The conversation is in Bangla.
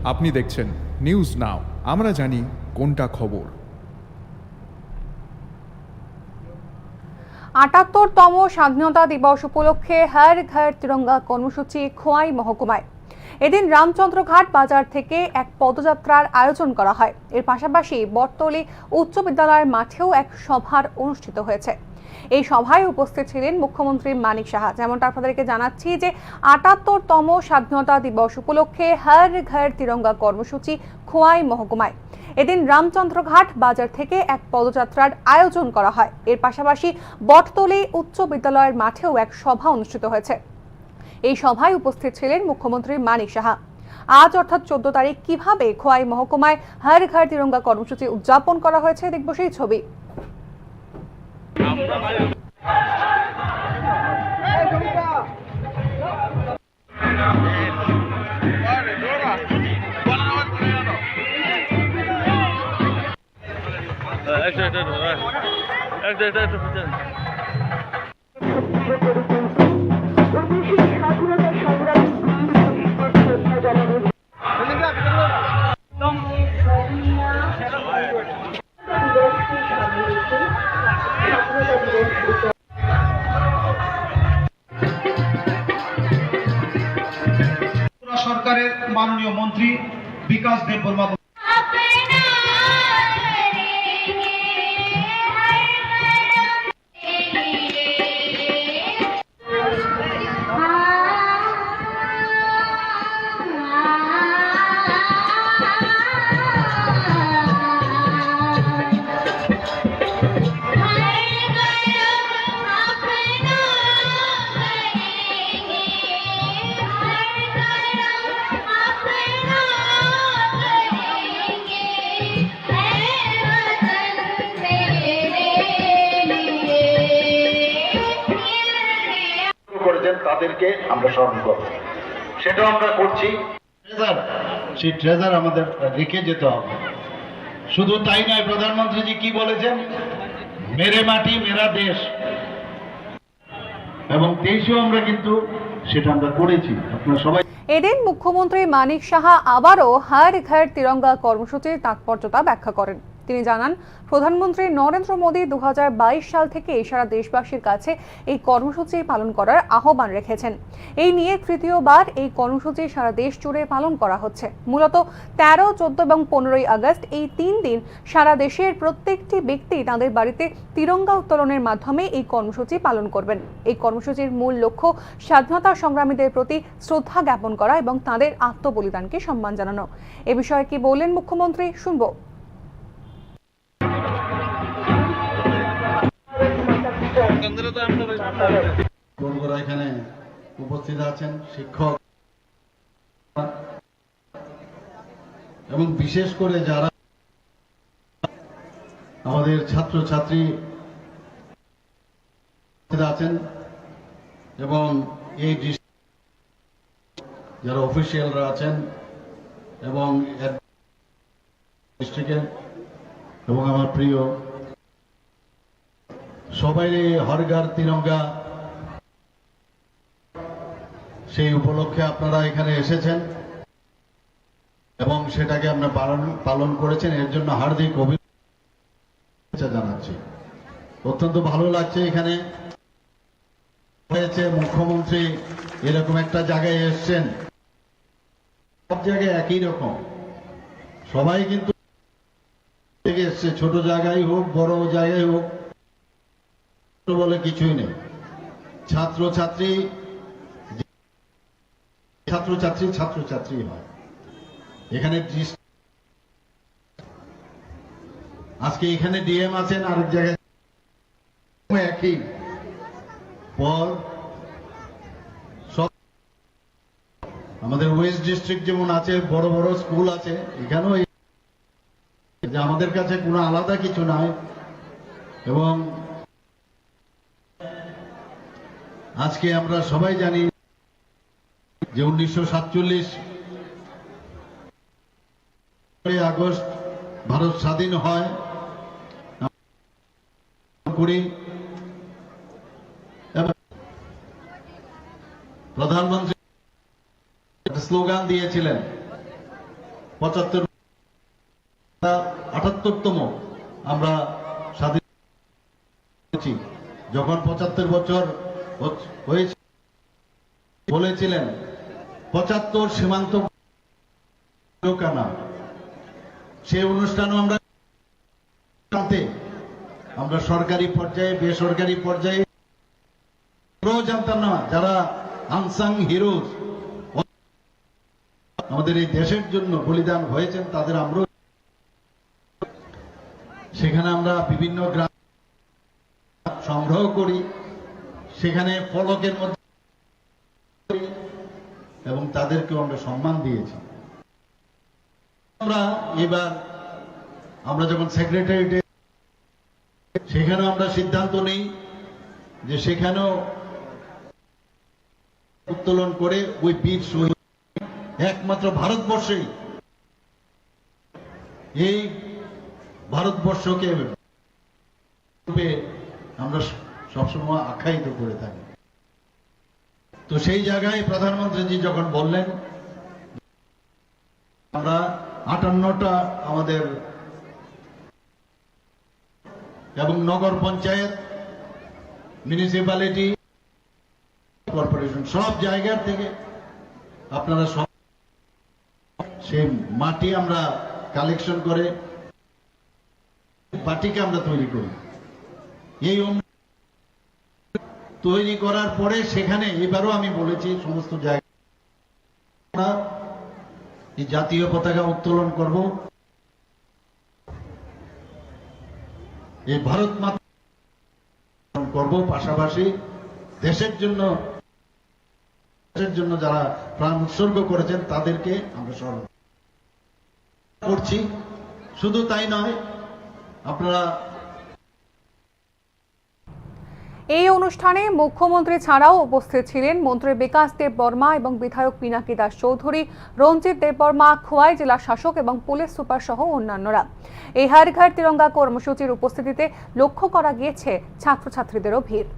আপনি দেখছেন নিউজ নাও, আমরা জানি কোনটা খবর। ৭৮তম স্বাধীনতা দিবস উপলক্ষে হর ঘর তিরঙ্গা কর্মসূচি খোয়াই মহকুমায়। এদিন রামচন্দ্রঘাট বাজার থেকে এক পদযাত্রার আয়োজন করা হয়। এর পাশাপাশি বটতলী উচ্চ বিদ্যালয়ের মাঠেও এক সভার অনুষ্ঠিত হয়েছে। এই সভায় উপস্থিত ছিলেন মুখ্যমন্ত্রী মানিক সাহা। যেমনটা আপনাদেরকে জানাচ্ছি যে ৭৮তম স্বাধীনতা দিবস উপলক্ষে হর ঘর তিরঙ্গা কর্মসূচি খোয়াই মহকুমায়। এদিন রামচন্দ্রঘাট বাজার থেকে এক পদযাত্রার আয়োজন করা হয়। এর পাশাপাশি বটতলী উচ্চ বিদ্যালয়ের মাঠেও এক সভা অনুষ্ঠিত হয়েছে। এই সভায় উপস্থিত ছিলেন মুখ্যমন্ত্রী মানিক সাহা। আজ অর্থাৎ 14 তারিখ কিভাবে খোয়াই মহকুমায় হর ঘর তিরঙ্গা কর্মসূচি উদযাপন করা হয়েছে দেখব সেই ছবি। সরকারের মাননীয় মন্ত্রী বিকাশ দেববর্মা তাদেরকে আমরা স্মরণ করব, সেটাও আমরা করছি। সেই ট্রেজার আমাদের রেখে যেতে হবে। শুধু তাই নয়, প্রধানমন্ত্রীজি কি বলেছেন, মেরে মাটি মেরা দেশ, এবং দেশেও আমরা কিন্তু সেটা আমরা করেছি। আপনারা সবাই। এদিন মুখ্যমন্ত্রী মানিক সাহা আবারও হর ঘর তিরঙ্গা কর্মসূচির তাৎপর্যতা ব্যাখ্যা করেন। তিনি জানান, প্রধানমন্ত্রী নরেন্দ্র মোদী 2022 সাল থেকে সারা দেশবাসীর কাছে এই কর্মসূচি পালন করার আহ্বান রেখেছেন। এই নিয়ে তৃতীয়বার এই কর্মসূচি সারা দেশ জুড়ে পালন করা হচ্ছে। মূলত 13, 14 এবং 15ই আগস্ট এই 3 দিন সারা দেশের প্রত্যেকটি ব্যক্তি তাদের বাড়িতে তিরঙ্গা উত্তোলনের মাধ্যমে এই কর্মসূচি পালন করবেন। এই কর্মসূচির মূল লক্ষ্য স্বাধীনতা সংগ্রামীদের প্রতি শ্রদ্ধা জ্ঞাপন করা এবং তাদের আত্মবলিদানকে সম্মান জানানো। এ বিষয়ে কি বললেন মুখ্যমন্ত্রী, শুনবো। বন্ধুরা এখানে উপস্থিত আছেন, শিক্ষক এবং বিশেষ করে যারা আমাদের ছাত্রছাত্রী আছেন এবং এই যারা অফিসিয়ালরা আছেন এবং ডিস্ট্রিক্টের এবং আমার প্রিয় সবাই, হর ঘর তিরঙ্গা সেই উপলক্ষে আপনারা এখানে এসেছেন এবং সেটাকে আমরা পালন করেছেন। এর জন্য হার্দিক অভিনন্দন জানাচ্ছি। অত্যন্ত ভালো লাগছে এখানে হয়েছে, মুখ্যমন্ত্রী এরকম একটা জায়গায় এসছেন। সব জায়গায় একই রকম, সবাই কিন্তু এসছে, ছোট জায়গায় হোক বড় জায়গায় হোক, বলে কিছুই নেই। ছাত্রছাত্রী ছাত্রছাত্রী হয় এখানে। আজকে এখানে ডিএম আছেন, আরেক জায়গায় একই পর। সব আমাদের ওয়েস্ট ডিস্ট্রিক্ট যেমন আছে, বড় বড় স্কুল আছে, এখানেও আমাদের কাছে কোনো আলাদা কিছু নাই। এবং আজকে আমরা সবাই জানি যে 1947 আগস্ট ভারত স্বাধীন হয়। প্রধানমন্ত্রী স্লোগান দিয়েছিলেন, 78তম আমরা স্বাধীন হয়েছি। যখন 75 বছর হয়েছে বলেছিলেন 75 সীমান্ত কেনা, সেই অনুষ্ঠানও আমরা সরকারি পর্যায়ে বেসরকারি পর্যায়ে জানতাম না যারা আনসাং হিরোজ আমাদের এই দেশের জন্য বলিদান হয়েছেন তাদের আমরা সেখানে আমরা বিভিন্ন গ্রাম সংগ্রহ করি, সেখানে ফলকের মধ্যে এবং তাদেরকেও আমরা সম্মান দিয়েছি। আমরা যখন সেক্রেটারিয়েটে সেখানেও আমরা সিদ্ধান্ত নেই যে সেখানেও উত্তোলন করে ওই বীর শহীদ একমাত্র ভারতবর্ষেই এই ভারতবর্ষকে আমরা সবসময় আখ্যায়িত করে থাকি। তো সেই জায়গায় প্রধানমন্ত্রীজি যখন বললেন আমরা 58টা আমাদের এবং নগর পঞ্চায়েত, মিউনিসিপ্যালিটি, কর্পোরেশন সব জায়গার থেকে আপনারা সব সেই মাটি আমরা কালেকশন করে বাটিকে আমরা তৈরি করি। এই তৈরি করার পরে সেখানে এবারও আমি বলেছি সমস্ত জায়গায় এই জাতীয় পতাকা উত্তোলন করব, এই ভারত মাতা করব, পাশাপাশি দেশের জন্য যারা প্রাণ উৎসর্গ করেছেন তাদেরকে আমরা স্মরণ করছি। শুধু তাই নয়, আপনারা এই অনুষ্ঠানে মুখ্যমন্ত্রী ছাড়াও উপস্থিত ছিলেন মন্ত্রী বিকাশ দেব বর্মা এবং বিধায়ক পিনাকি দাস চৌধুরী, রঞ্জিত দেববর্মা, খোয়াই জেলা শাসক এবং পুলিশ সুপার সহ অন্যান্যরা। এই হর ঘর তিরঙ্গা কর্মসূচির উপস্থিতিতে লক্ষ্য করা গিয়েছে ছাত্রছাত্রীদেরও ভিড়।